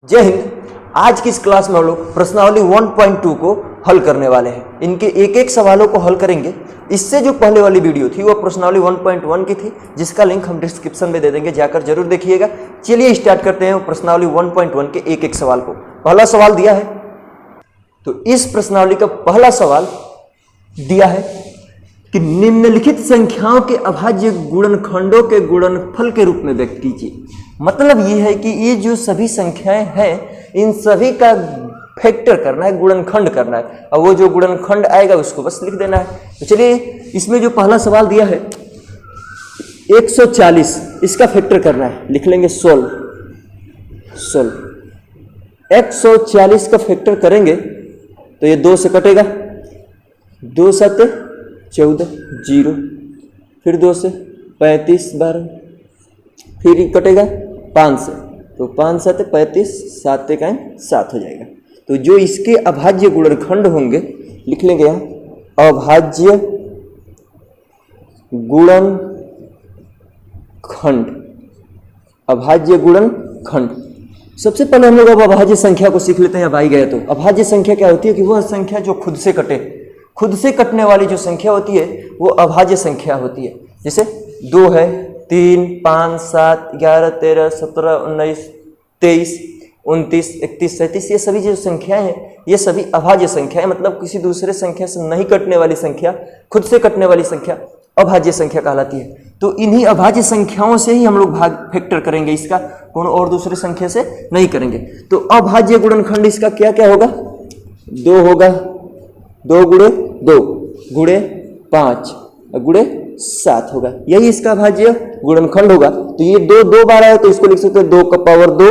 जय हिंद। आज की इस क्लास में हम लोग प्रश्नावली 1.2 को हल करने वाले हैं। इनके एक एक सवालों को हल करेंगे। इससे जो पहले वाली वीडियो थी वो प्रश्नावली 1.1 की थी, जिसका लिंक हम डिस्क्रिप्शन में दे देंगे, जाकर जरूर देखिएगा। चलिए स्टार्ट करते हैं प्रश्नावली 1.1 के एक एक सवाल को। पहला सवाल दिया है, तो इस प्रश्नावली का पहला सवाल दिया है कि निम्नलिखित संख्याओं के अभाज्य गुणनखंडों के गुणनफल के रूप में व्यक्त कीजिए। मतलब ये है कि ये जो सभी संख्याएं हैं इन सभी का फैक्टर करना है, गुणनखंड करना है, और वो जो गुणनखंड आएगा उसको बस लिख देना है। तो चलिए इसमें जो पहला सवाल दिया है 140, इसका फैक्टर करना है, लिख लेंगे 16। 140 का फैक्टर करेंगे तो ये 2 से कटेगा, 2 7 14 0, फिर 2 से 35 12, फिर कटेगा 5 से, तो 5 7 35, 7 1 7 हो जाएगा। तो जो इसके अभाज्य गुणनखंड होंगे लिख लेंगे यहाँ अभाज्य गुणनखंड। अभाज्य गुणनखंड सबसे पहले हम लोग अब अभाज्य संख्या को सीख लेते हैं। अब आई गए तो अभाज्य संख्या क्या होती है कि वह संख्या जो खुद से कटे, खुद से कटने वाली जो संख्या होती है वो अभाज्य संख्या होती है। जैसे 2 है, 3 5 7 11 13 17 19 23 29 31 37, ये सभी जो संख्याएं हैं ये सभी अभाज्य संख्या है। मतलब किसी दूसरे संख्या से नहीं कटने वाली संख्या, खुद से कटने वाली संख्या अभाज्य संख्या कहलाती है। तो इन्हीं अभाज्य संख्याओं से ही हम लोग भाग फैक्टर करेंगे, इसका कोनो और दूसरे संख्या से नहीं करेंगे। तो अभाज्य गुणनखंड इसका क्या क्या होगा, 2 होगा, 2 गुणे 2 गुणे 5 गुणे 7 होगा, यही इसका अभाज्य गुणनखंड होगा। तो ये 2 2 बार आया तो इसको लिख सकते हैं 2 का पावर 2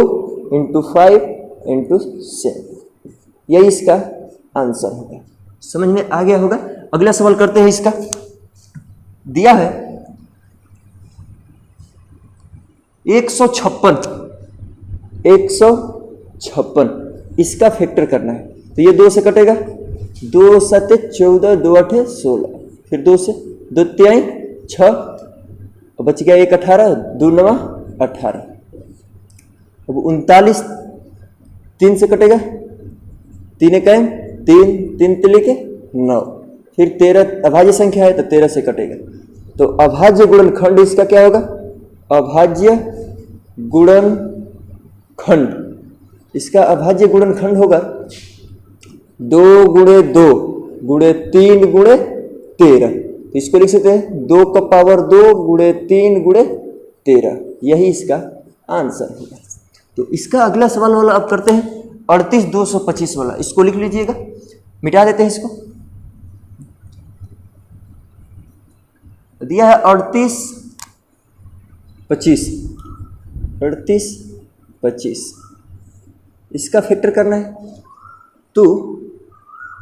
इंटू 5 इंटू 7, यही इसका आंसर होगा। समझ में आ गया होगा। अगला सवाल करते हैं। इसका दिया है 156, इसका फैक्टर करना है। तो ये 2 से कटेगा, 2 7 14 2 8 16, फिर 2 से 2 3 6, बच गया 1 18, 2 9 18। अब 39 3 से कटेगा, 3 1 3 3 3 के 9, फिर 13 अभाज्य संख्या है तो 13 से कटेगा। तो अभाज्य गुणनखंड इसका क्या होगा, अभाज्य गुणनखंड, इसका अभाज्य गुणनखंड होगा 2 गुणे 2 गुणे 3 गुणे 13। इसको लिख सकते हैं 2 का पावर 2 गुणे 3 गुणे 13, यही इसका आंसर होगा। तो इसका अगला सवाल वाला अब करते हैं 38 225 वाला। इसको लिख लीजिएगा, मिटा देते हैं इसको। दिया है 38 25, 38 25, इसका फैक्टर करना है। तो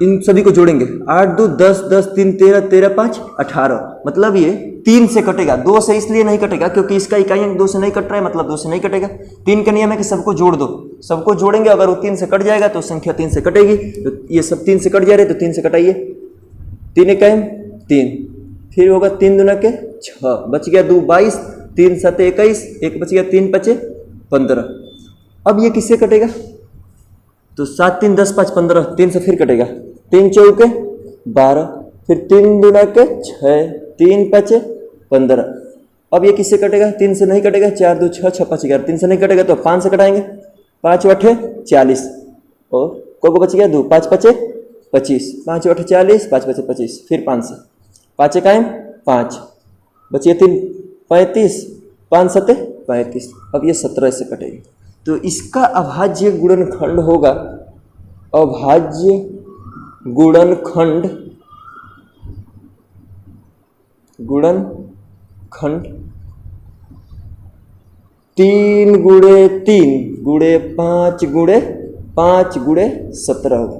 इन सभी को जोड़ेंगे, 8 2 10 10 3 13 13 5 18। मतलब ये 3 से कटेगा, 2 से इसलिए नहीं कटेगा क्योंकि इसका इकाई अंक 2 से नहीं कट रहा है, मतलब 2 से नहीं कटेगा। 3 का नियम है कि सबको जोड़ दो, सबको जोड़ेंगे, अगर वो 3 से कट जाएगा तो संख्या 3 से कटेगी। तो ये सब 3 से कट जा रहे तो 3 से कटाइए, 3 1 3, फिर होगा 3 2 के 6, बच गया 2 22, 3 7 21, 1 बच गया, 3 5 15। अब ये किससे कटेगा, तो 7 3 10 5 15, 3 से फिर कटेगा, 3 चौके 12, फिर 3 2 के 6, 3 5 15। अब ये किससे कटेगा, 3 से नहीं कटेगा, 4 2 6 6 5 11, 3 से नहीं कटेगा तो 5 से कटाएंगे, 5 8 40, और को बच गया 2, 5 5 25, 5 8 40, 5 5 25, फिर 5 से 5 1 5, बचिए 3 35, 5 7 35। अब ये 17 से कटेगी। तो इसका अभाज्य गुणनखंड होगा, अभाज्य गुणनखंड 3 गुणे 3 गुणे 5 गुणे 5 गुणे 17 होगा।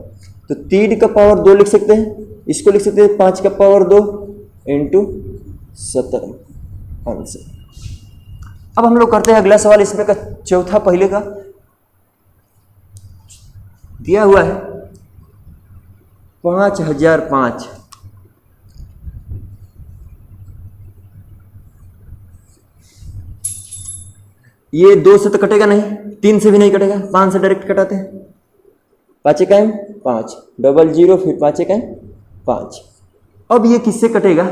तो 3 का पावर 2 लिख सकते हैं, इसको लिख सकते हैं 5 का पावर 2 इंटू 17 आंसर। अब हम लोग करते हैं अगला सवाल। इसमें का चौथा पहले का दिया हुआ है 5005। ये 2 से तो कटेगा नहीं, 3 से भी नहीं कटेगा, 5 से डायरेक्ट कटाते हैं। 5 एकाएम 5, डबल 0 फिर 5 एकाएम 5। अब ये किससे कटेगा?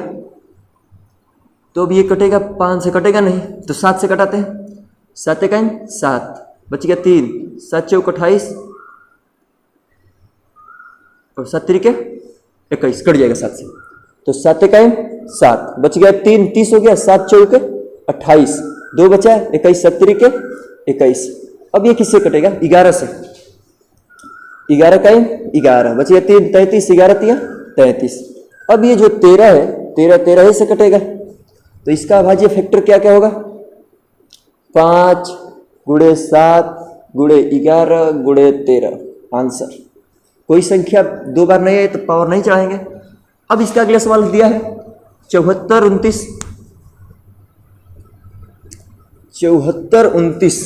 तो अब ये कटेगा 5 से कटेगा नहीं, तो 7 से कटाते हैं। 7 एकाएम 7, बच गया 3, 7 चौक 28 और 7 तिरिके 21, कट जाएगा 7 से। तो 7 एकाएम 7, बच गया 3, 30 हो गया, 7 चौके 28, 2 बचा 21, 7 तिरिके 21। अब ये किससे कटेगा? 11 से। 11 एकाएम 11, बच गया 3, 33, 11 तिया 33। अब ये जो 13 है, 13 ही से कटेगा, तो इसका अभाज्य फैक्टर क्या क्या होगा? 5 गुणे 7 गुणे 11 गुणे 13, आंसर। कोई संख्या 2 बार नहीं है तो पावर नहीं चढ़ाएंगे। अब इसका अगला सवाल दिया है 74 29, 74 29।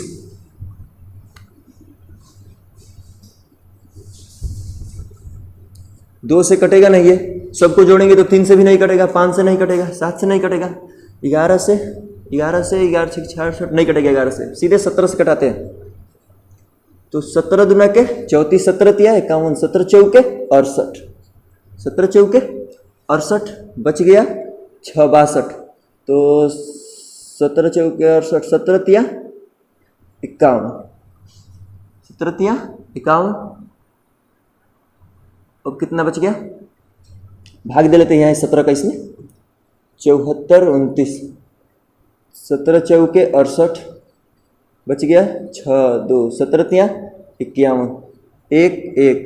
दो से कटेगा नहीं, है सबको जोड़ेंगे तो 3 से भी नहीं कटेगा, 5 से नहीं कटेगा, 7 से नहीं कटेगा, 11 से 66 नहीं कटेगा, 11 से सीधे 17 से कटाते हैं। तो 17 दुना के 34, 17 तिया 51, 17 चौके 68, 17 चौके 68, बच गया 6 62। तो 17 चौके 68, 17 तिया 51, 17 तिया 51। अब कितना बच गया? भाग दे लेते हैं यहाँ 17 का इसमें। 74 29, 17 चौके 68, बच गया 6 2, 17 तिया 51, 1 1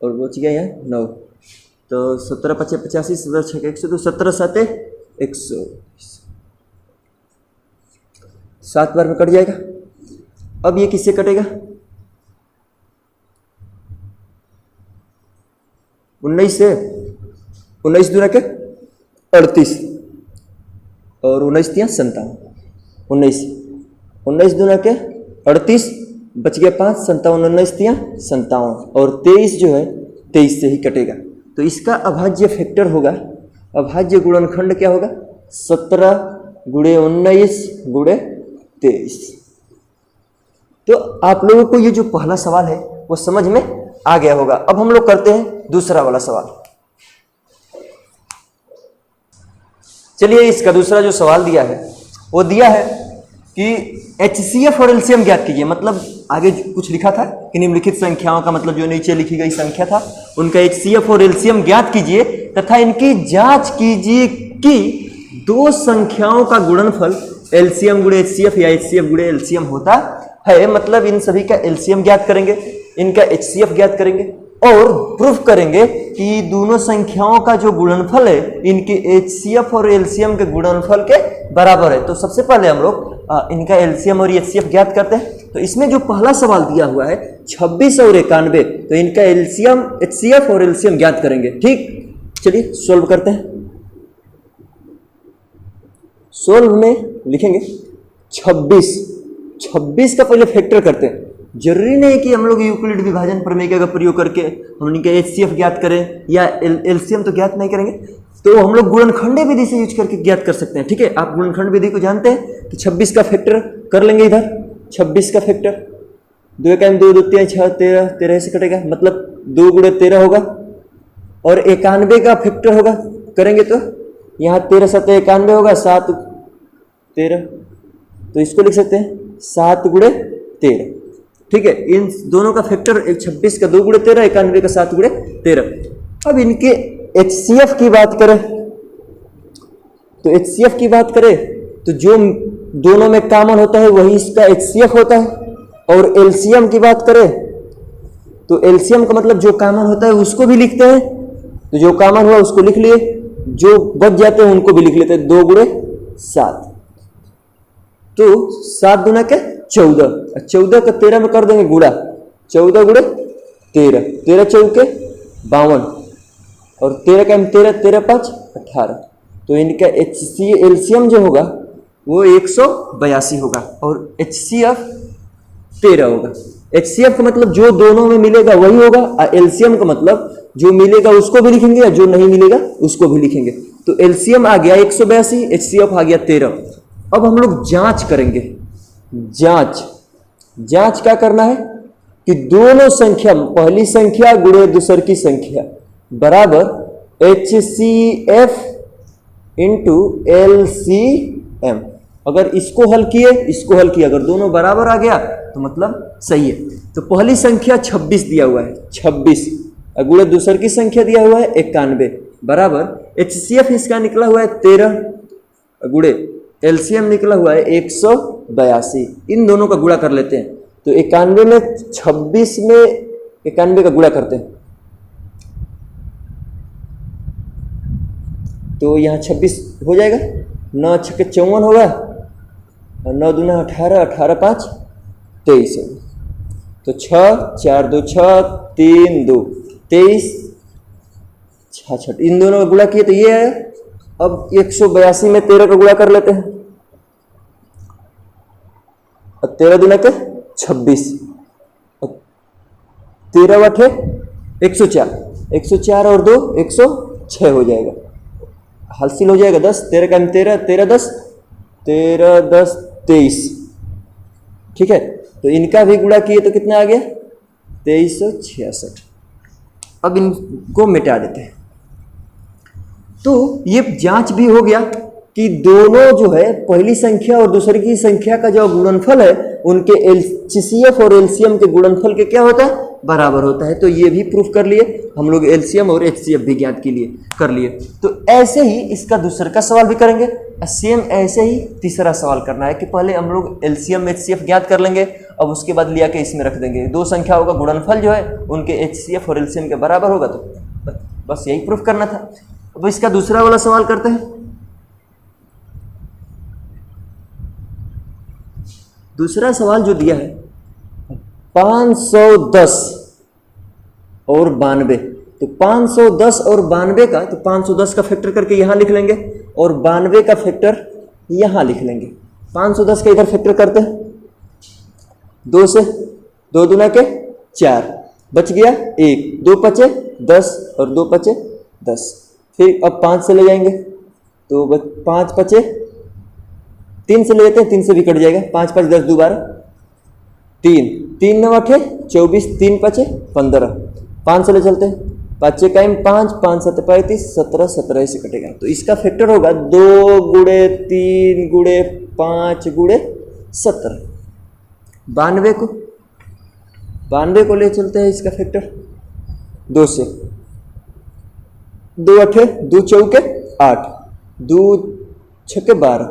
और बच गया यहाँ 9। तो 17 5 85, 17 6 100, तो 17 7 100, 7 बार में कट जाएगा। अब ये किससे कटेगा? 19 से। 19 दूना के 38 और 19 तिया 57, 19 दूना के 38, बच गया 5, 57 19 तिया 57 और 23 जो है 23 से ही कटेगा। तो इसका अभाज्य फैक्टर होगा, अभाज्य गुणनखंड क्या होगा? 17 गुणे 19 गुणे 23। तो आप लोगों को ये जो पहला सवाल है वो समझ में आ गया होगा। अब हम लोग करते हैं दूसरा वाला सवाल। चलिए, इसका दूसरा जो सवाल दिया है वो दिया है कि HCF और LCM ज्ञात कीजिए। मतलब आगे कुछ लिखा था कि निम्नलिखित संख्याओं का मतलब जो नीचे लिखी गई संख्या था उनका HCF और LCM ज्ञात कीजिए तथा इनकी जांच कीजिए कि दो संख्याओं का गुणनफल LCM गुणे HCF या HCF गुणे LCM होता है। मतलब इन सभी का LCM ज्ञात करेंगे, इनका HCF ज्ञात करेंगे और प्रूफ करेंगे कि दोनों संख्याओं का जो गुणनफल है इनके HCF और LCM के गुणनफल के बराबर है। तो सबसे पहले हम लोग इनका LCM और HCF ज्ञात करते हैं। तो इसमें जो पहला सवाल दिया हुआ है 26 और 91, तो इनका LCM HCF और LCM ज्ञात करेंगे। ठीक, चलिए सोल्व करते हैं। सोल्व में लिखेंगे 26 का पहले फैक्टर करते हैं। जरूरी नहीं कि हम लोग यूक्लिड विभाजन प्रमेय का प्रयोग करके हम इनका HCF ज्ञात करें या LCM तो ज्ञात नहीं करेंगे, तो हम लोग गुणनखंडीय विधि से यूज करके ज्ञात कर सकते हैं। ठीक है, आप गुणनखंड विधि को जानते हैं कि 26 का फैक्टर कर लेंगे। इधर 26 का फैक्टर 2 एकाएम 2 2 3 6 13, 13 से कटेगा, मतलब 2 गुणे 13 होगा। और 91 का फैक्टर होगा, करेंगे तो यहाँ 13 7 91 होगा, 7 13, तो इसको लिख सकते हैं 7 गुणे 13। ठीक है, इन दोनों का फैक्टर 26 का 2 गुणे 13, 91 का 7 गुणे 13। अब इनके HCF की बात करें तो HCF की बात करें तो जो दोनों में कॉमन होता है वही इसका HCF होता है। और LCM की बात करें तो LCM का मतलब जो कॉमन होता है उसको भी लिखते हैं, तो जो कॉमन हुआ उसको लिख लिए, जो बच जाते हैं उनको भी लिख लेते हैं। 2 गुणे 7, तो 7 दुना के 14, 14 का 13 में कर देंगे गुणा, 14 गुणे 13, 13 चौके 52 और 13 का 13, 13 5 18। तो इनका LCM जो होगा वो 182 होगा और HCF 13 होगा। HCF का मतलब जो दोनों में मिलेगा वही होगा, और LCM का मतलब जो मिलेगा उसको भी लिखेंगे या जो नहीं मिलेगा उसको भी लिखेंगे। तो LCM आ गया 182, HCF आ गया 13। अब हम लोग जांच करेंगे, जांच जांच क्या करना है कि दोनों संख्या, पहली संख्या गुणे दूसर की संख्या बराबर HCF इंटू LCM। अगर इसको हल किए, अगर दोनों बराबर आ गया तो मतलब सही है। तो पहली संख्या 26 दिया हुआ है, 26 गुणे दूसर की संख्या दिया हुआ है 91 बराबर HCF इसका निकला हुआ है 13 गुणे LCM निकला हुआ है 182। इन दोनों का गुणा कर लेते हैं। तो 91 में 26 में 91 का गुणा करते हैं तो यहाँ 26 हो जाएगा, 9 छक्के 54 होगा और 9 दूना 18, 18 5 23 होगा। तो 6 4 2 6 3 2 23 66। इन दोनों का गुणा किए तो ये है। अब 182 में 13 का गुणा कर लेते हैं और 13 दूना के 26 और 13 8 104, 104 और 2 106 हो जाएगा, हासिल हो जाएगा 10। 13 का 13, 13 10 13 10 23। ठीक है, तो इनका भी गुणा किए तो कितना आ गया 2366। अब इनको मिटा देते हैं। तो ये जांच भी हो गया कि दोनों जो है पहली संख्या और दूसरी की संख्या का जो गुणनफल है उनके HCF और LCM के गुणनफल के क्या होता है, बराबर होता है। तो ये भी प्रूफ कर लिए हम लोग, LCM और HCF भी ज्ञात के लिए कर लिए। तो ऐसे ही इसका दूसरा का सवाल भी करेंगे। सेम ऐसे ही तीसरा सवाल करना है कि पहले हम लोग LCM HCF ज्ञात कर लेंगे, अब उसके बाद लिया के इसमें रख देंगे। दो संख्याओं का गुणनफल जो है उनके HCF और LCM के बराबर होगा। तो बस यही प्रूफ करना था। अब इसका दूसरा वाला सवाल करते हैं। दूसरा सवाल जो दिया है 510 और 92। तो 510 और 92 का, तो 510 का फैक्टर करके यहां लिख लेंगे और 92 का फैक्टर यहां लिख लेंगे। 510 का इधर फैक्टर करते हैं, 2 से 2 दूना के 4 बच गया 1, 2 पचे 10 और 2 पचे 10। फिर अब 5 से ले जाएंगे तो 5 पचे 3 से ले लेते हैं, 3 से भी कट जाएगा, 5 5 10 2 12 3 3 9 8 24 3 5 15। 5 से ले चलते हैं, 5 कायम 5 5 7 35 17 17 से कटेगा। तो इसका फैक्टर होगा 2 गुणे 3 गुणे 5 गुणे 17। 92 को ले चलते हैं, इसका फैक्टर 2 से 2 8 2 चौके 8 2 छक्के 12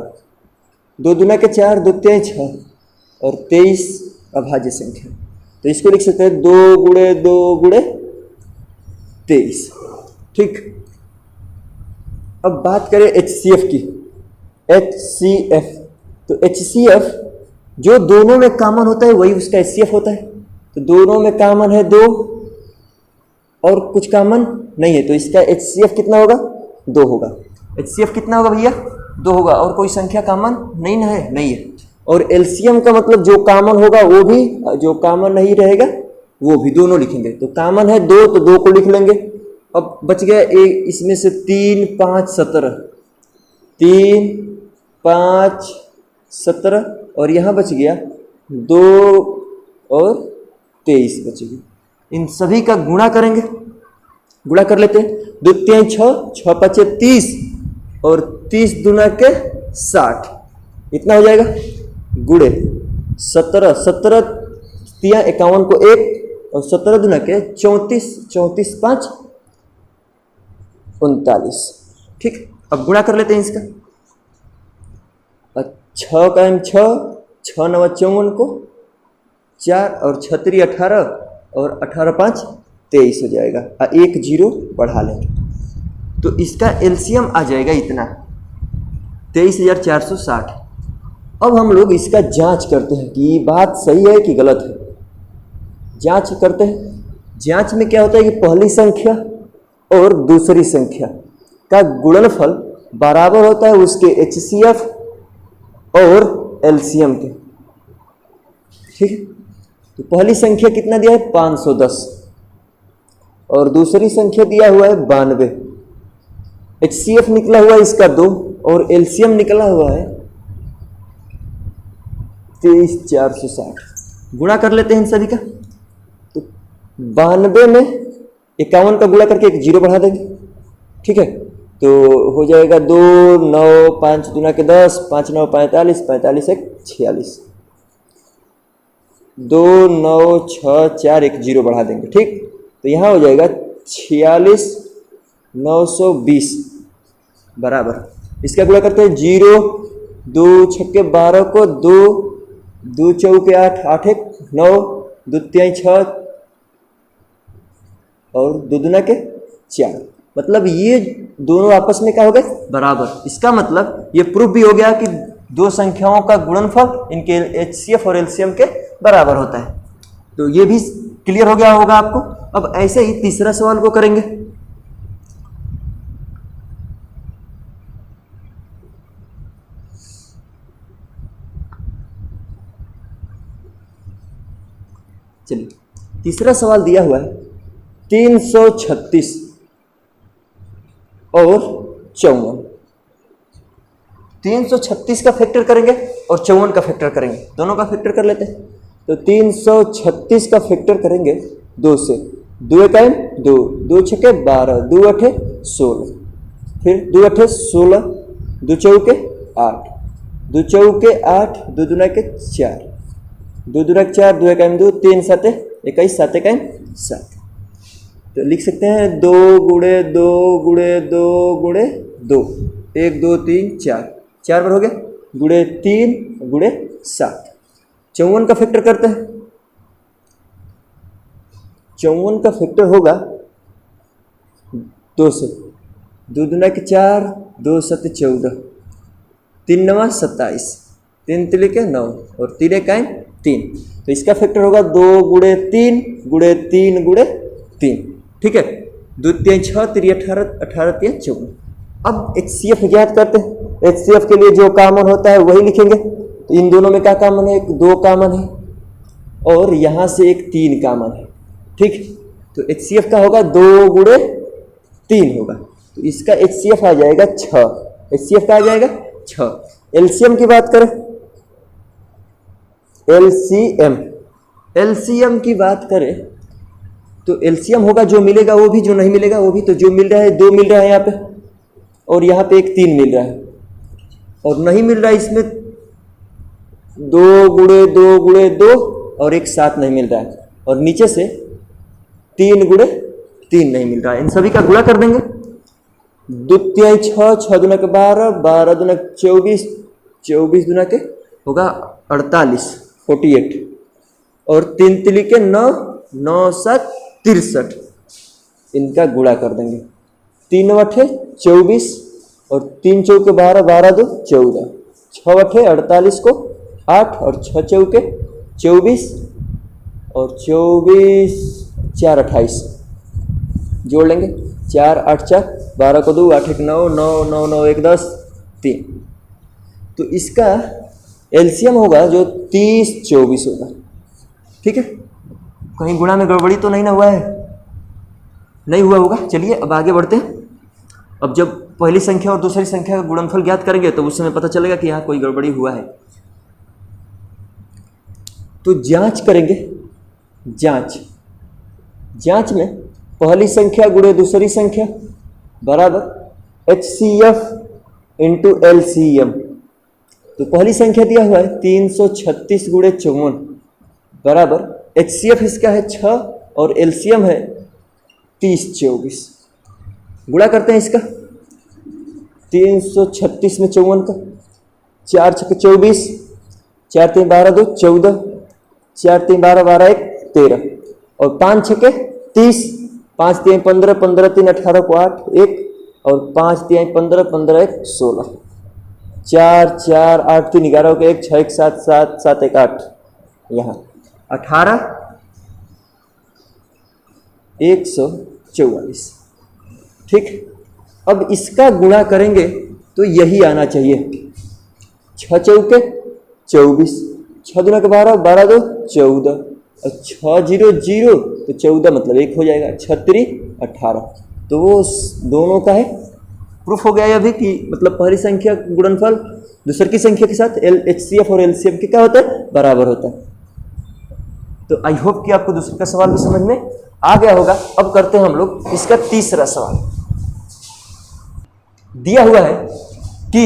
2 दूना के 4 2 3 6 और 23 अभाज्य संख्या। तो इसको लिख सकते हैं 2 गुणे 2 गुणे 23। ठीक, अब बात करें HCF की। HCF, तो HCF जो दोनों में कॉमन होता है वही उसका HCF होता है। तो दोनों में कॉमन है 2 और कुछ कॉमन नहीं है, तो इसका HCF कितना होगा 2 होगा। HCF कितना होगा भैया 2 होगा। और कोई संख्या कॉमन नहीं ना है, नहीं है। और LCM का मतलब जो कॉमन होगा वो भी, जो कॉमन नहीं रहेगा वो भी, दोनों लिखेंगे। तो कॉमन है 2 तो 2 को लिख लेंगे। अब बच गया एक, इसमें से 3 5 17 3 5 17 और यहाँ बच गया 2 और 23 बचेगी। इन सभी का गुणा करेंगे, गुणा कर लेते हैं। 2 3 6 6 5 30 और 30 दूना के 60, इतना हो जाएगा। गुणे 17 17 3 51 को 1 और 17 दूना के 34 34 5 39। ठीक, अब गुणा कर लेते हैं इसका। 6 का 6 6 9 54 को 4 और 6 3 18 और 18 5 23 हो जाएगा। 1 0 बढ़ा लेंगे तो इसका LCM आ जाएगा इतना 23,460। अब हम लोग इसका जांच करते हैं कि बात सही है कि गलत है। जांच करते हैं। जांच में क्या होता है कि पहली संख्या और दूसरी संख्या का गुणनफल बराबर होता है उसके HCF और LCM के। ठीक है, तो पहली संख्या कितना दिया है 510 और दूसरी संख्या दिया हुआ है 92। HCF निकला हुआ है इसका 2 और LCM निकला हुआ है 23,460। गुणा कर लेते हैं इन सभी का। तो 92 में 51 का गुणा करके एक जीरो बढ़ा देंगे, ठीक है। तो हो जाएगा 2 9 5 दूना के 10, 5 9 45, 45 1 46, 2 9 6 4 एक जीरो बढ़ा देंगे, ठीक। तो यहाँ हो जाएगा 46 920 बराबर, इसका गुणा करते हैं 0 2 छक्के 12 को 2 2 चौके 8 8 1 9 2 तिहाई 6 और 2 दूना के 4, मतलब ये दोनों आपस में क्या हो गए बराबर। इसका मतलब ये प्रूफ भी हो गया कि दो संख्याओं का गुणनफल इनके एचसीएफ और एलसीएम के बराबर होता है। तो ये भी क्लियर हो गया होगा आपको। अब ऐसे ही तीसरा सवाल को करेंगे। चलिए, तीसरा सवाल दिया हुआ है 336 और 54। 336 का फैक्टर करेंगे और 54 का फैक्टर करेंगे, दोनों का फैक्टर कर लेते हैं। तो 336 का फैक्टर करेंगे 2 से, 2 एकाइन 2, 2 छक्के 12, 2 अठे 16, फिर 2 अठे 16, 2 चौके 8, 2 चौके 8, 2 दूना के 4, 2 दूना के 4, 2 एकाइन 2, 3 साते 21, 7 एकाइन 7। तो लिख सकते हैं 2 गुणे 2 गुणे 2 गुणे 2, 1 2 3 4, 4 बार हो गया, गुणे 3 गुणे 7। 54 का फैक्टर करते हैं। 54 का फैक्टर होगा 2 से, 2 दूना के 4, 2 7 14, 3 9 27, 3 3 के 9 और 3 एकाइन 3। तो इसका फैक्टर होगा 2 गुणे 3 गुणे 3 गुणे 3, ठीक है। 2 3 6, 3 18, 18 3 54। अब एचसीएफ ज्ञात करते हैं। एचसीएफ के लिए जो कॉमन होता है वही लिखेंगे। तो इन दोनों में क्या कॉमन है, एक 2 कॉमन है और यहाँ से एक 3 कॉमन है, ठीक। तो एचसीएफ का होगा 2 गुणे 3 होगा, तो इसका एचसीएफ आ जाएगा 6। एचसीएफ का आ जाएगा 6। एलसीएम की बात करें, एलसीएम की बात करें तो एलसीएम होगा जो मिलेगा वो भी, जो नहीं मिलेगा वो भी। तो जो मिल रहा है 2 मिल रहा है यहाँ पे और यहाँ पे एक 3 मिल रहा है, और नहीं मिल रहा है इसमें 2 गुणे 2 गुणे 2 और एक 7 नहीं मिल रहा है, और नीचे से 3 गुणे 3 नहीं मिल रहा है। इन सभी का गुणा कर देंगे। 2 तिहाई 6, 6 दूना के 12, 12 दूना 24, 24 दूना के होगा 48 48, और 3 तिली के 9, 9 7 63। इनका गुणा कर देंगे। 3 अठे 24 और 3 चौके 12, 12 2 14, 6 अठे 48 को 8 और 6 चौके 24 और 24 4 28 जोड़ लेंगे। 4 8 4 12 को 2, 8 1 9, 9 9 9 1 10 3। तो इसका एलसीएम होगा जो 30 24 होगा, ठीक है। कहीं गुणा में गड़बड़ी तो नहीं ना हुआ है, नहीं हुआ होगा। चलिए अब आगे बढ़ते हैं। अब जब पहली संख्या और दूसरी संख्या का गुणनफल ज्ञात करेंगे तो उस समय पता चलेगा कि यहाँ कोई गड़बड़ी हुआ है। तो जांच करेंगे। जांच में पहली संख्या गुणे दूसरी संख्या बराबर एचसीएफ इंटू एलसीएम। तो पहली संख्या दिया हुआ है 336 गुणे 54 बराबर एचसीएफ इसका है 6 और एलसीएम है 30 24। गुणा करते हैं इसका 336 में 54 का, 4 छक्के 24, 4 3 12 2 14, 4 3 12 12 1 13 और 5 छक्के 30, 5 3 15, 15 3 18 को 8 1 और 5 3 15, 15 1 16, 4 4 8 3 11 को 1 6 1 7 7 7 1 8, यहाँ 18 144, ठीक। अब इसका गुणा करेंगे तो यही आना चाहिए। 6 चौके 24, 6 दूना के 12, 12 2 14 और 6 0 0 तो 14 मतलब 1 हो जाएगा, 6 3 18। तो वो दोनों का है। प्रूफ हो गया यह भी कि मतलब पहली संख्या गुणनफल दूसरी की संख्या के साथ एचसीएफ और एलसीएम के क्या होता है बराबर होता है। तो आई होप कि आपको दूसरे का सवाल भी समझ में आ गया होगा। अब करते हैं हम लोग इसका तीसरा सवाल। दिया हुआ है कि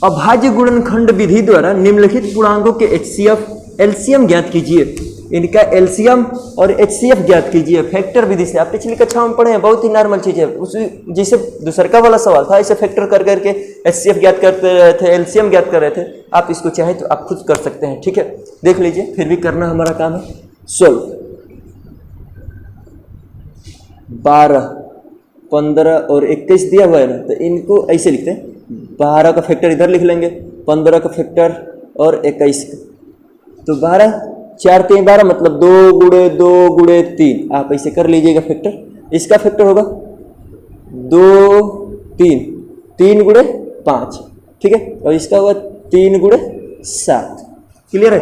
अभाज्य गुणनखंड विधि द्वारा निम्नलिखित पूर्णांकों के HCF एलसीएम ज्ञात कीजिए। इनका एलसीएम और HCF ज्ञात कीजिए फैक्टर विधि से। आप पिछली कक्षा में पढ़े हैं, बहुत ही नॉर्मल चीज है। उसी जैसे दूसरका वाला सवाल था, ऐसे फैक्टर कर करके HCF ज्ञात करते रहे थे, एलसीएम ज्ञात कर रहे थे। आप इसको चाहें तो आप खुद कर सकते हैं, ठीक है। देख लीजिए, फिर भी करना हमारा काम है। सोल्व 12, 15 और 21 दिया हुआ है ना, तो इनको ऐसे लिखते हैं। 12 का फैक्टर इधर लिख लेंगे, 15 का फैक्टर और 21 का। तो 12 4 3 12 मतलब 2 गुणे 2 गुणे 3। आप ऐसे कर लीजिएगा फैक्टर। इसका फैक्टर होगा 2 3 3 गुणे 5, ठीक है। और इसका होगा 3 गुणे 7। क्लियर है।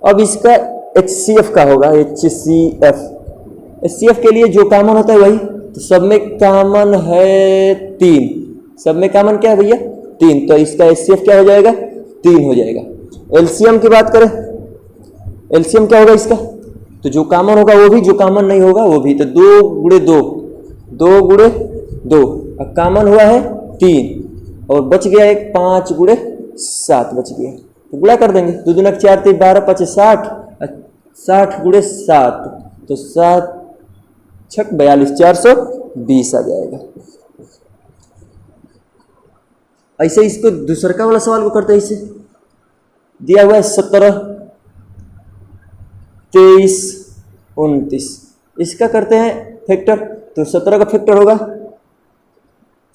अब इसका HCF का होगा HCF। HCF के लिए जो कॉमन होता है वही, तो सब में कॉमन है 3। सब में कॉमन क्या है भैया? 3। तो इसका HCF क्या हो जाएगा? 3 हो जाएगा। LCM की बात करें, LCM क्या होगा इसका? तो जो कॉमन होगा वो भी, जो कॉमन नहीं होगा वो भी। तो 2 गुणे 2 2 गुणे 2, अब कॉमन हुआ है 3 और बच गया एक 5 गुणे 7 बच गया। तो गुणा कर देंगे, 2 दूना 4 3 12 5 60, 60 गुणे 7 तो 7 छक 42 420 आ जाएगा। ऐसे इसको दूसरका वाला सवाल को करते हैं। इसे दिया हुआ है 17 23 29। इसका करते हैं फैक्टर। तो 17 का फैक्टर होगा,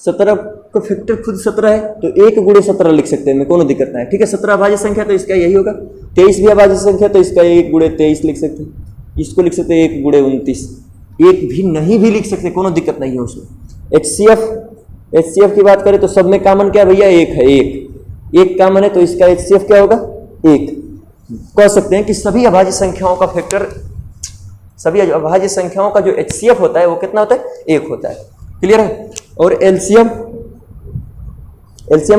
17 का फैक्टर खुद 17 है, तो 1 गुणे 17 लिख सकते हैं, में कोनो दिक्कत नहीं है, ठीक है। 17 अभाज्य संख्या तो इसका यही होगा। 23 भी अभाज्य संख्या, तो इसका 1 गुणे 23 लिख सकते हैं। इसको लिख सकते हैं 1 गुणे 29। 1 भी नहीं भी लिख सकते, कोनो दिक्कत नहीं है उसमें। HCF की बात करें तो सब में कॉमन क्या भैया? 1 है। 1 कॉमन है, तो इसका HCF क्या होगा? 1। कह सकते हैं कि सभी अभाज्य संख्याओं का फैक्टर, सभी अभाज्य संख्याओं का जो HCF होता है वो कितना होता है? 1 होता है। क्लियर है। और LCM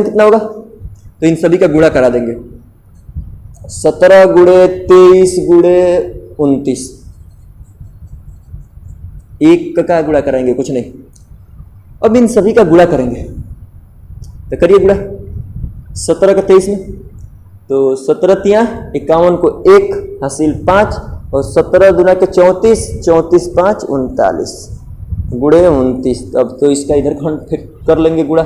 कितना होगा? तो इन सभी का गुणा करा देंगे। 17 गुणे 23 गुणे 29। 1 का गुणा कराएंगे, कुछ नहीं। अब इन सभी का गुणा करेंगे, तो करिए गुणा 17 का 23 में। तो 17 तिया 51 को 1 हासिल 5 और 17 दूना के 34 34 5 39 गुणे 29। अब तो इसका इधर खंड फिर कर लेंगे गुणा।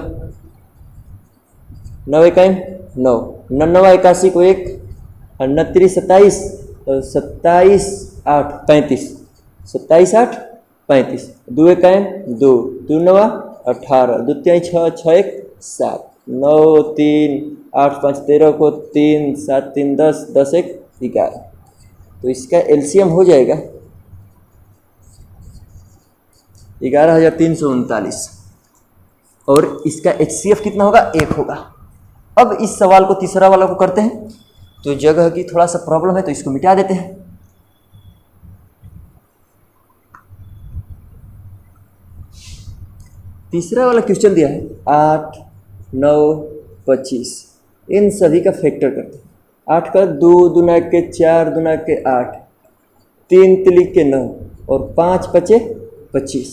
9 1 9 99 81 को 1 और 29 27 और 27 8 35 27 8 35 2 1 2 2 9 18 2 3 6 6 1 7 9 3 8 5 13 को 3 7 3 10 10 1 11। तो इसका LCM हो जाएगा 11,339 और इसका HCF कितना होगा? 1 होगा। अब इस सवाल को तीसरा वाला को करते हैं। तो जगह की थोड़ा सा प्रॉब्लम है, तो इसको मिटा देते हैं। तीसरा वाला क्वेश्चन दिया है 8 9 25। इन सभी का फैक्टर करते हैं। 8 का 2 दूना के 4 दूना के 8 3 तिलिक के 9 और 5 पचे 25।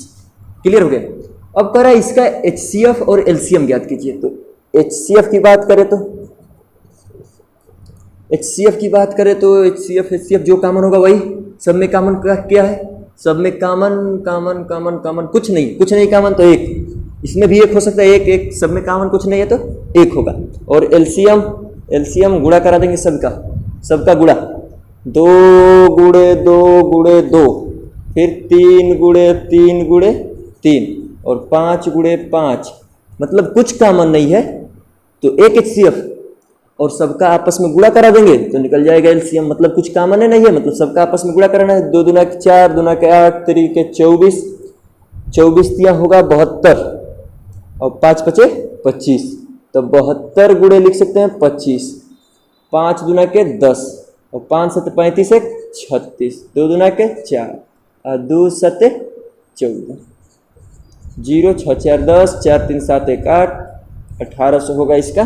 क्लियर हो गया। अब कह रहा है इसका HCF और LCM ज्ञात कीजिए। तो HCF की बात करें तो HCF जो कॉमन होगा वही। सब में कॉमन क्या है? सब में कॉमन कुछ नहीं कॉमन, तो 1। इसमें भी 1 हो सकता है, 1 सब में कॉमन कुछ नहीं है तो 1 होगा। और LCM गुणा करा देंगे सबका गुणा। 2 गुणे 2 गुणे 2 फिर 3 गुणे 3 गुणे 3 और 5 गुणे 5 मतलब कुछ कॉमन नहीं है, तो 1 HCF और सबका आपस में गुणा करा देंगे तो निकल जाएगा LCM। मतलब कुछ कॉमन है नहीं है, मतलब सबका आपस में गुणा कराना है। 2 दूना के 4 दूना के 8 3 के 24 24 तिया होगा 72 और 5 पचे 25। तो 72 गुणे लिख सकते हैं 25। 5 दूना के 10 और 5 7 35 1 36 2 दूना के 4 और 2 7 14 0 6 4 10 4 3 7 1 8 1800 होगा इसका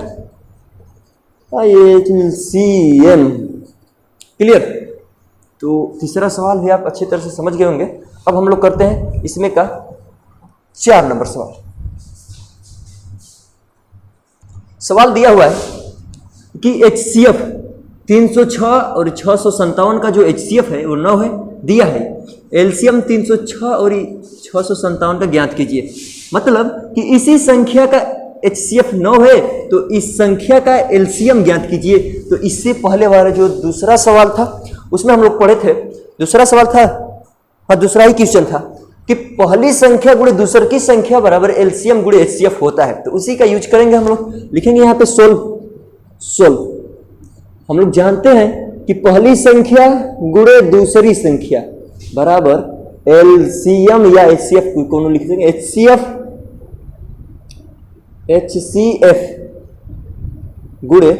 LCM। क्लियर। तो तीसरा सवाल भी आप अच्छी तरह से समझ गए होंगे। अब हम लोग करते हैं इसमें का 4 नंबर सवाल। सवाल दिया हुआ है कि HCF 306 और 657 का जो HCF है वो 9 है, दिया है एलसीएम 306 और 657 का ज्ञात कीजिए। मतलब कि इसी संख्या का HCF 9 है तो इस संख्या का एलसीएम ज्ञात कीजिए। तो इससे पहले वाला जो दूसरा सवाल था उसमें हम लोग पढ़े थे, दूसरा सवाल था, हाँ दूसरा ही क्वेश्चन था कि पहली संख्या गुणे दूसर की संख्या बराबर एलसीएम गुणे HCF होता है। तो उसी का यूज करेंगे हम लोग, लिखेंगे यहाँ पे सोल्व। हम लोग जानते हैं कि पहली संख्या गुणे दूसरी संख्या बराबर एलसीएम या HCF कौन लिख देंगे, HCF गुणे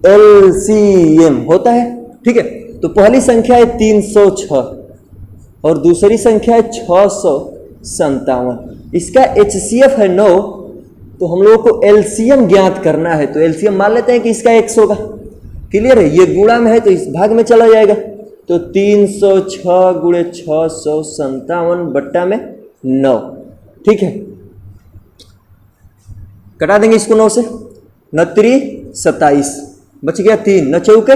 एलसीएम होता है। ठीक है, तो पहली संख्या है 306 और दूसरी संख्या है 657। इसका HCF है 9, तो हम लोगों को एलसीएम ज्ञात करना है। तो एलसीएम मान लेते हैं कि इसका 100 होगा। क्लियर है, ये गुणा में है तो इस भाग में चला जाएगा। तो 306 गुणे 657 बट्टा में 9। ठीक है, कटा देंगे इसको 9 से, 9 3 27, बच गया 3, 9 चौके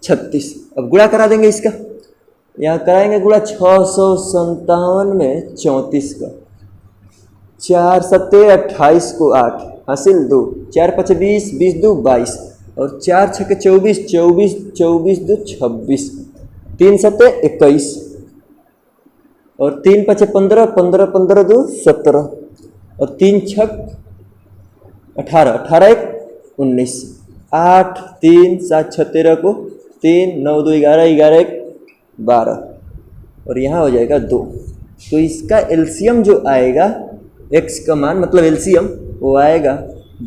36। अब गुणा करा देंगे इसका, यहाँ कराएंगे गुणा 657 में 34 का, 4 7 28 को 8 हासिल 2, 4 5 20, 20 2 22 और 4 6 24, 24 24 2 26, 3 7 21 और 3 5 15, 15 15 2 17 और 3 6 18, 18 1 19, 8 3 7 6 13 को 3 9 2 11, 11 1 12 और यहाँ हो जाएगा 2। तो इसका एलसीएम जो आएगा, x का मान मतलब एलसीएम वो आएगा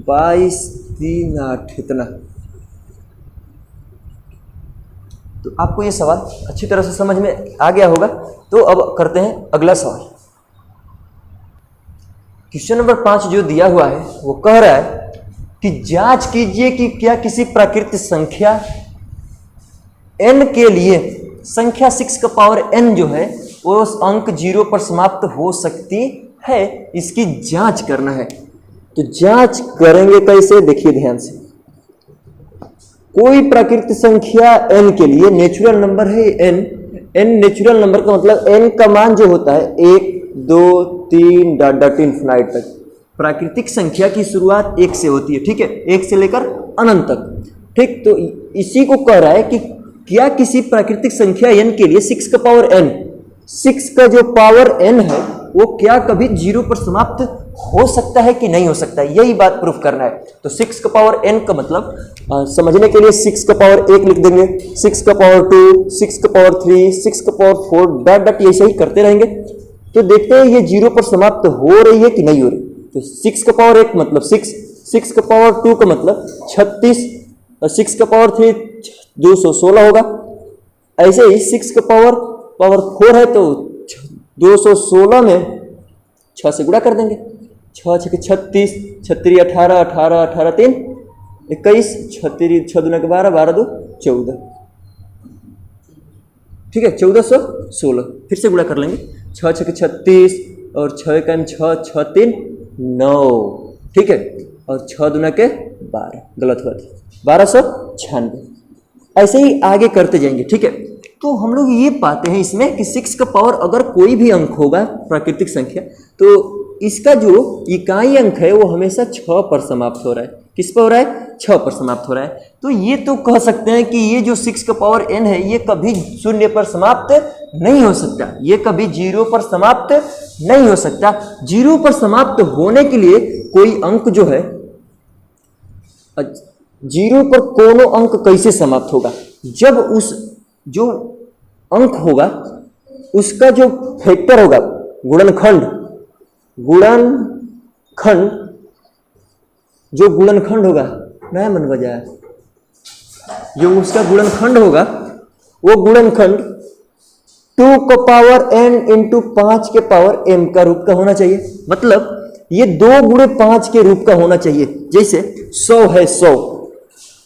22 3 8 इतना। तो आपको ये सवाल अच्छी तरह से समझ में आ गया होगा। तो अब करते हैं अगला सवाल। क्वेश्चन नंबर 5 जो दिया हुआ है वो कह रहा है कि जांच कीजिए कि क्या किसी प्राकृतिक संख्या n के लिए संख्या 6 का पावर n जो है वो अंक 0 पर समाप्त हो सकती है। इसकी जांच करना है। तो जांच करेंगे कैसे, देखिए ध्यान से। कोई प्राकृतिक संख्या n के लिए नेचुरल नंबर है n नेचुरल नंबर का मतलब n का मान जो होता है 1 2 3 डॉट डॉट इन्फिनाइट तक। प्राकृतिक संख्या की शुरुआत 1 से होती है। ठीक है, 1 से लेकर अनंत तक। ठीक, तो इसी को कह रहा है कि क्या किसी प्राकृतिक संख्या n के लिए 6 का पावर n, 6 का जो पावर n है वो क्या कभी 0 पर समाप्त हो सकता है कि नहीं हो सकता है, यही बात प्रूफ करना है। तो 6 का पावर n का मतलब समझने के लिए 6 का पावर 1 लिख देंगे, 6 का पावर 2, 6 का पावर 3, 6 का पावर 4 डॉट डॉट ऐसे ही करते रहेंगे। तो देखते हैं ये 0 पर समाप्त हो रही है कि नहीं हो रही। तो 6 का पावर 1 मतलब 6, 6 का पावर 2 का मतलब 36 और 6 का पावर 3 216 होगा। ऐसे ही 6 का पावर 4 है तो 216 में 6 से गुणा कर देंगे, 6 6 36, 36 18, 18 18 3 21, 6 2 12, 12 2 14। ठीक है, 1416 फिर से गुणा कर लेंगे, 6 6 36 और 6 1 6 6 3 9। ठीक है, और 6 2 के 12, गलत हुआ था, 1296। ऐसे ही आगे करते जाएंगे। ठीक है, तो हम लोग ये पाते हैं इसमें कि 6 का पावर अगर कोई भी अंक होगा प्राकृतिक संख्या तो इसका जो इकाई अंक है वो हमेशा 6 पर समाप्त हो रहा है। किस पर हो रहा है, 6 पर समाप्त हो रहा है। तो ये तो कह सकते हैं कि ये जो 6 का पावर n है ये कभी 0 पर समाप्त नहीं हो सकता, ये कभी 0 पर समाप्त नहीं हो सकता। 0 पर समाप्त होने के लिए कोई अंक जो है 0 पर कोनो अंक कैसे समाप्त होगा, जब उस जो अंक होगा उसका जो फैक्टर होगा गुणनखंड जो गुणनखंड होगा, नया मन बजाया, जो उसका गुणनखंड होगा वो गुणनखंड 2 का पावर n इंटू 5 के पावर m का रूप का होना चाहिए। मतलब ये 2 गुणे 5 के रूप का होना चाहिए। जैसे 100 है 100,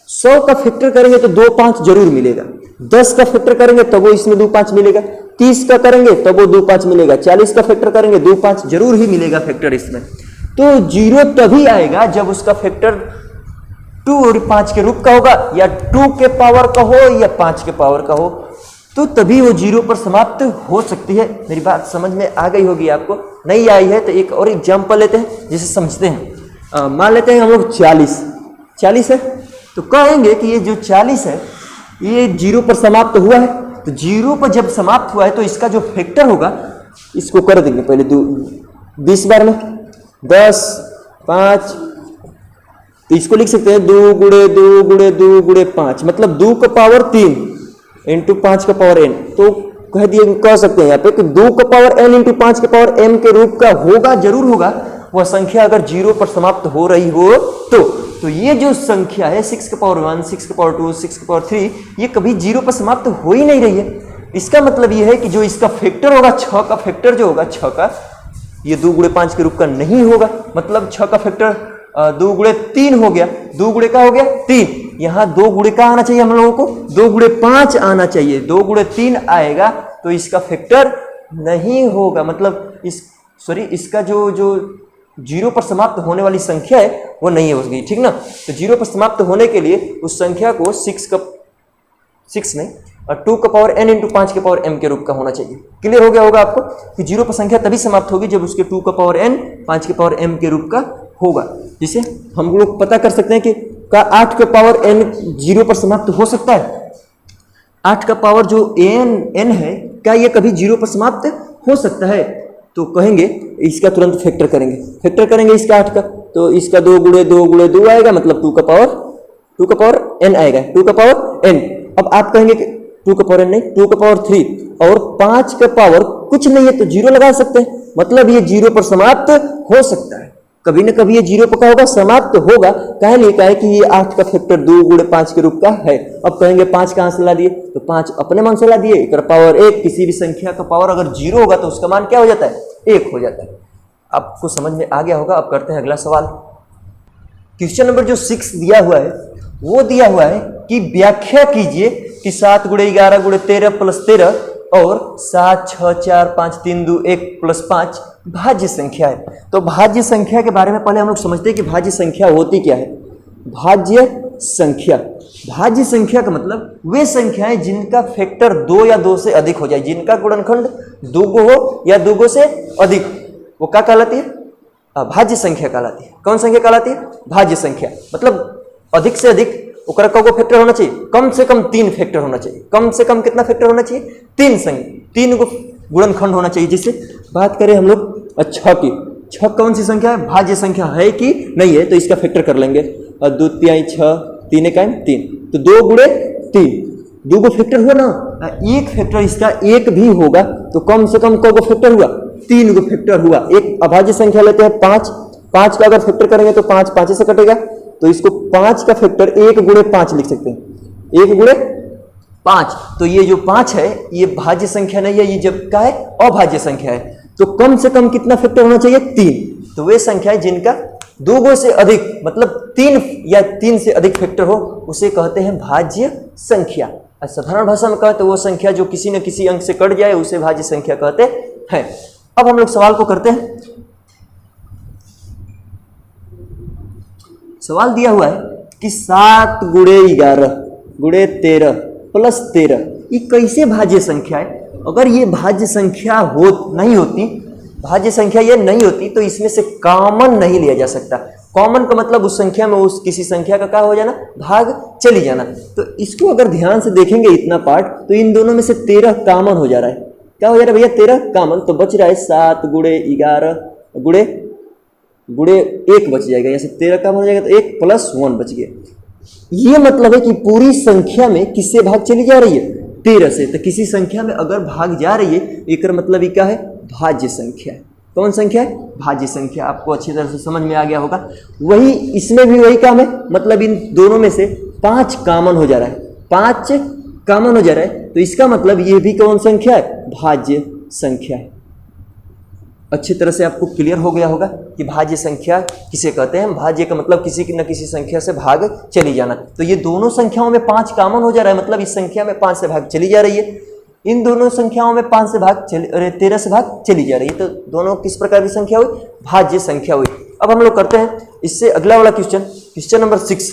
100 का फैक्टर करेंगे तो 2 5 जरूर मिलेगा, 10 का फैक्टर करेंगे तब वो इसमें 2 5 मिलेगा, 30 का करेंगे तब वो 2 5 मिलेगा, 40 का फैक्टर करेंगे 2 5 जरूर ही मिलेगा फैक्टर इसमें। तो 0 तभी आएगा जब उसका फैक्टर 2 और 5 के रूप का होगा, या 2 के पावर का हो या 5 के पावर का हो, तो तभी वो 0 पर समाप्त हो सकती है। मेरी बात समझ में आ गई होगी आपको, नहीं आई है तो एक और एग्जाम्पल लेते हैं जिसे समझते हैं। मान लेते हैं हम लोग 40 है, तो कहेंगे कि ये जो 40 है ये 0 पर समाप्त हुआ है, तो 0 पर जब समाप्त हुआ है तो इसका जो फैक्टर होगा, इसको कर देंगे पहले 20 बार में 10 5, तो इसको लिख सकते हैं 2 गुणे 2 गुणे 2 गुणे 5, मतलब 2 का पावर 3 इंटू 5 का पावर n। तो कह सकते हैं यहाँ पे कि 2 का पावर n इंटू 5 का पावर m के रूप का होगा, जरूर होगा वह संख्या अगर 0 पर समाप्त हो रही हो तो ये जो संख्या है 6 का पावर 1, 6 का पावर 2, 6 का पावर 3, ये कभी 0 पर समाप्त हो ही नहीं रही है। इसका मतलब ये है कि जो इसका फैक्टर होगा, 6 का फैक्टर जो होगा 6 का, ये 2 गुणे 5 के रूप का नहीं होगा, मतलब 6 का फैक्टर 2 गुणे 3 हो गया, 2 गुणे का हो गया 3, यहाँ 2 गुणे का आना चाहिए हम लोगों को, 2 गुणे 5 आना चाहिए, 2 गुणे 3 आएगा तो इसका फैक्टर नहीं होगा, मतलब इसका जो 0 पर समाप्त होने वाली संख्या है वो नहीं हो गई, ठीक ना। तो 0 पर समाप्त होने के लिए उस संख्या को 2 का पावर n इंटू 5 के पावर m के रूप का होना चाहिए। क्लियर हो गया होगा आपको कि 0 पर संख्या तभी समाप्त होगी जब उसके 2 का पावर n 5 के पावर m के रूप का होगा। जिसे हम लोग पता कर सकते हैं कि 8 का पावर n 0 पर समाप्त हो सकता है, 8 का पावर जो n है क्या ये कभी 0 पर समाप्त हो सकता है? तो कहेंगे इसका तुरंत फैक्टर करेंगे इसका 8 का, तो इसका 2 गुणे 2 गुणे 2 आएगा, मतलब 2 का पावर n आएगा, 2 का पावर n। अब आप कहेंगे कि 2 का पावर n नहीं, 2 का पावर 3 और 5 का पावर कुछ नहीं है तो 0 लगा सकते हैं, मतलब ये 0 पर समाप्त हो सकता है, कभी ना कभी ये 0 पर क्या होगा, समाप्त होगा। कहने का है कि ये 8 का फैक्टर 2 गुणे 5 के रूप का है। अब कहेंगे 5 कहां से ला दिए, तो 5 अपने मान से ला दिए, एक पावर 1, किसी भी संख्या का पावर अगर 0 होगा तो उसका मान क्या हो जाता है, 1 हो जाता है। आपको समझ में आ गया होगा। अब करते हैं अगला सवाल। क्वेश्चन नंबर जो 6 दिया हुआ है वो दिया हुआ है कि व्याख्या कीजिए कि 7 गुणे 11 गुणे 13 प्लस 13 और 7 6 4 5 3 2 1 प्लस 5 भाज्य संख्या है। तो भाज्य संख्या के बारे में पहले हम लोग समझते हैं कि भाज्य संख्या होती क्या है। भाज्य संख्या का मतलब वे संख्याएं जिनका फैक्टर 2 या 2 से अधिक हो जाए, जिनका गुणनखंड 2 हो या 2 से अधिक, वो क्या कहलाती है, भाज्य संख्या कहलाती है। कौन संख्या कहलाती है, भाज्य संख्या। मतलब अधिक से अधिक ओकरा का फैक्टर होना चाहिए, कम से कम 3 फैक्टर होना चाहिए। कम से कम कितना फैक्टर होना चाहिए, 3 गो गुणनखंड होना चाहिए। जिससे बात करें हम लोग 6 की, 6 कौन सी संख्या है, भाज्य संख्या है कि नहीं है, तो इसका फैक्टर कर लेंगे। 2 तिहाई 6, 3 एकाई 3, तो 2 गुणे 3, 2 गो फैक्टर हुआ ना, एक फैक्टर इसका 1 भी होगा तो कम से कम कौ गो फैक्टर हुआ, 3 गो फैक्टर हुआ। एक अभाज्य संख्या लेते हैं 5 का अगर फैक्टर करेंगे तो 5 से कटेगा, तो इसको 5 का फैक्टर 1 गुणे 5 लिख सकते हैं, 1 गुणे 5। तो ये जो 5 है ये भाज्य संख्या नहीं है, ये जब क्या है, अभाज्य संख्या है। तो कम से कम कितना फैक्टर होना चाहिए, 3। तो वे संख्याएं जिनका 2 गो से अधिक, मतलब 3 या 3 से अधिक फैक्टर हो, उसे कहते हैं भाज्य संख्या। साधारण भाषा में कहते हैं वो संख्या जो किसी न किसी अंक से कट जाए उसे भाज्य संख्या कहते हैं। अब हम लोग सवाल को करते हैं। सवाल दिया हुआ है कि 7 गुणे 11 गुणे 13 प्लस 13 ये कैसे भाज्य संख्या है। अगर ये भाज्य संख्या नहीं होती तो इसमें से कॉमन नहीं लिया जा सकता। कॉमन का मतलब उस संख्या में उस किसी संख्या का क्या हो जाना, भाग चली जाना। तो इसको अगर ध्यान से देखेंगे इतना पार्ट, तो इन दोनों में से 13 कॉमन हो जा रहा है। क्या हो जा रहा है भैया, 13 कॉमन। तो बच रहा है 7 गुणे 11 गुणे 1 बच जाएगा, यहाँ से 13 कॉमन हो जाएगा तो 1 प्लस 1 बच गया। ये मतलब है कि पूरी संख्या में किससे भाग चली जा रही है, 13 से। तो किसी संख्या में अगर भाग जा रही है एक मतलब ये क्या है, भाज्य संख्या है। कौन संख्या है, भाज्य संख्या। आपको अच्छी तरह से समझ में आ गया होगा। वही इसमें भी वही काम है, मतलब इन दोनों में से 5 कॉमन हो जा रहा है, 5 कॉमन हो जा रहा है। तो इसका मतलब ये भी कौन संख्या है, भाज्य संख्या है। अच्छी तरह से आपको क्लियर हो गया होगा कि भाज्य संख्या किसे कहते हैं। भाज्य का मतलब किसी न किसी संख्या से भाग चली जाना। तो ये दोनों संख्याओं में 5 कॉमन हो जा रहा है, मतलब इस संख्या में 5 से भाग चली जा रही है, इन दोनों संख्याओं में 5 से भाग 13 से भाग चली जा रही है। तो दोनों किस प्रकार की संख्या हुई? भाज्य संख्या हुई। अब हम लोग करते हैं इससे अगला वाला question, question number 6।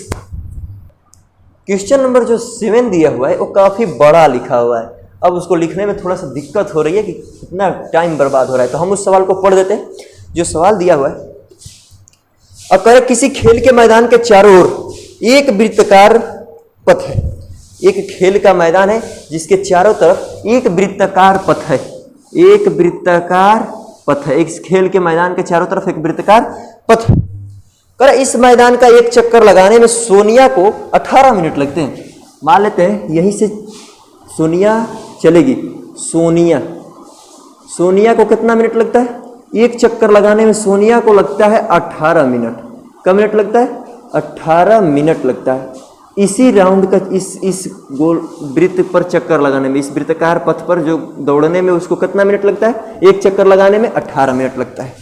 Question number जो 7 दिया हुआ है वो काफ़ी बड़ा लिखा हुआ है। अब उसको लिखने में थोड़ा सा दिक्कत हो रही है कि कितना टाइम बर्बाद हो रहा है। तो हम उस सवाल को पढ़ देते हैं जो सवाल दिया हुआ है। अब कह किसी खेल के मैदान के चारों ओर एक वृत्ताकार पथ है। एक खेल का मैदान है जिसके चारों तरफ एक वृत्ताकार पथ है। एक वृत्ताकार पथ है। इस खेल के मैदान के चारों तरफ एक वृत्ताकार पथ। कर इस मैदान का एक चक्कर लगाने में सोनिया को 18 मिनट लगते हैं। मान लेते हैं यहीं से सोनिया चलेगी। सोनिया को कितना मिनट लगता है? एक चक्कर लगाने में सोनिया को लगता है 18 मिनट। कब मिनट लगता है? 18 मिनट लगता है। इसी राउंड का इस गोल वृत्त पर चक्कर लगाने में, इस वृत्ताकार पथ पर जो दौड़ने में उसको कितना मिनट लगता है? एक चक्कर लगाने में 18 मिनट लगता है।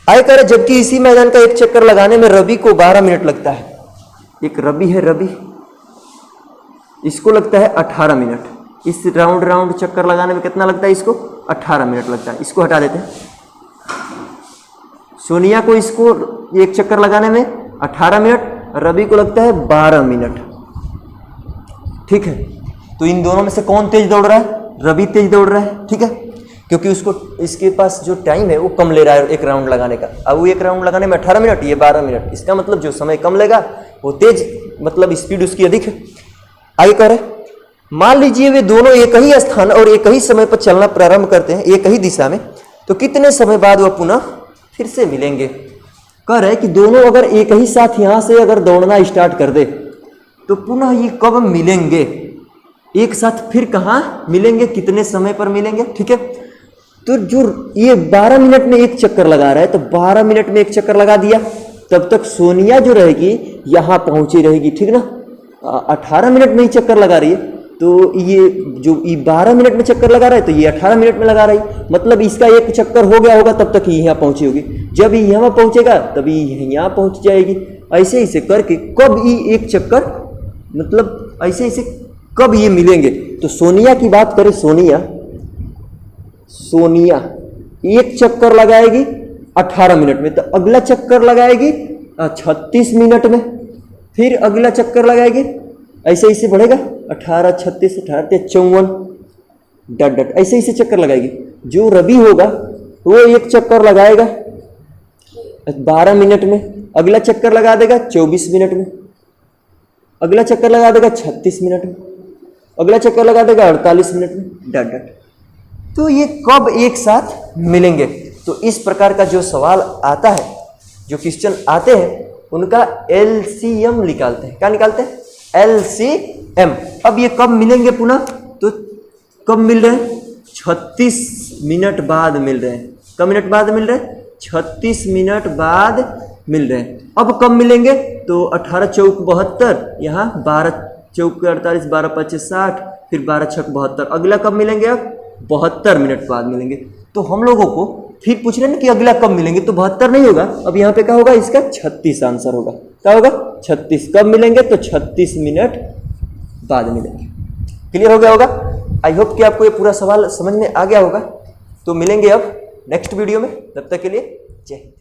आय करे जबकि इसी मैदान का एक चक्कर लगाने में रवि को 12 मिनट लगता है। एक रवि है, रवि, इसको लगता है 18 मिनट। इस राउंड चक्कर लगाने में कितना लगता है? इसको 18 मिनट लगता है। इसको हटा देते हैं। सोनिया को इसको एक चक्कर लगाने में 18 मिनट, रवि को लगता है 12 मिनट। ठीक है, तो इन दोनों में से कौन तेज दौड़ रहा है? रवि तेज दौड़ रहा है। ठीक है, क्योंकि उसको इसके पास जो टाइम है वो कम ले रहा है एक राउंड लगाने का। अब वो एक राउंड लगाने में 18 मिनट, ये 12 मिनट। इसका मतलब जो समय कम लेगा वो तेज, मतलब स्पीड उसकी अधिक है। आगे कह रहे मान लीजिए वे दोनों एक ही स्थान और एक ही समय पर चलना प्रारंभ करते हैं, एक ही दिशा में, तो कितने समय बाद वह पुनः फिर से मिलेंगे? कह रहे कि दोनों अगर एक ही साथ यहाँ से अगर दौड़ना स्टार्ट कर दे तो पुनः ये कब मिलेंगे? एक साथ फिर कहाँ मिलेंगे? कितने समय पर मिलेंगे? ठीक है, तो जो ये 12 मिनट में एक चक्कर लगा रहा है, तो 12 मिनट में एक चक्कर लगा दिया, तब तक सोनिया जो रहेगी यहाँ पहुंची रहेगी। ठीक ना, 18 मिनट में ही चक्कर लगा रही है, तो ये जो 12 मिनट में चक्कर लगा रहा है तो ये 18 मिनट में लगा रही, मतलब इसका एक चक्कर हो गया होगा तब तक ही यहाँ पहुंची होगी। जब ये यहाँ पहुंचेगा तभी यहाँ पहुंच जाएगी। ऐसे ऐसे करके कब ये एक चक्कर, मतलब ऐसे ऐसे कब ये मिलेंगे? तो सोनिया की बात करें, सोनिया एक चक्कर लगाएगी 18 मिनट में, तो अगला चक्कर लगाएगी 36 मिनट में, फिर अगला चक्कर लगाएगी, ऐसे ऐसे बढ़ेगा 18, 36, 18, 54 डट ऐसे ऐसे चक्कर लगाएगी। जो रवि होगा वो एक चक्कर लगाएगा 12 मिनट में, अगला चक्कर लगा देगा 24 मिनट में, अगला चक्कर लगा देगा 36 मिनट में, अगला चक्कर लगा देगा 48 मिनट में, डट। तो ये कब एक साथ मिलेंगे? तो इस प्रकार का जो सवाल आता है, जो क्वेश्चन आते हैं, उनका एलसीएम निकालते हैं। क्या निकालते हैं? एलसीएम। अब ये कब मिलेंगे पुनः? तो कब मिल रहे हैं? 36 मिनट बाद मिल रहे हैं। कब मिनट बाद मिल रहे हैं? 36 मिनट बाद मिल रहे हैं। अब कब मिलेंगे? तो 18 चौक 72, यहाँ 12 चौक 48, 12 25 60, फिर 12 छक 72। अगला कब मिलेंगे? अब 72 मिनट बाद मिलेंगे। तो हम लोगों को फिर पूछ रहे हैं कि अगला कब मिलेंगे, तो 72 नहीं होगा, अब यहाँ पे क्या होगा? इसका 36 आंसर होगा। क्या होगा? 36। कब मिलेंगे? तो 36 मिनट बाद मिलेंगे। क्लियर हो गया होगा? आई होप कि आपको ये पूरा सवाल समझ में आ गया होगा। तो मिलेंगे अब नेक्स्ट वीडियो में, तब तक के लिए जय हिंद।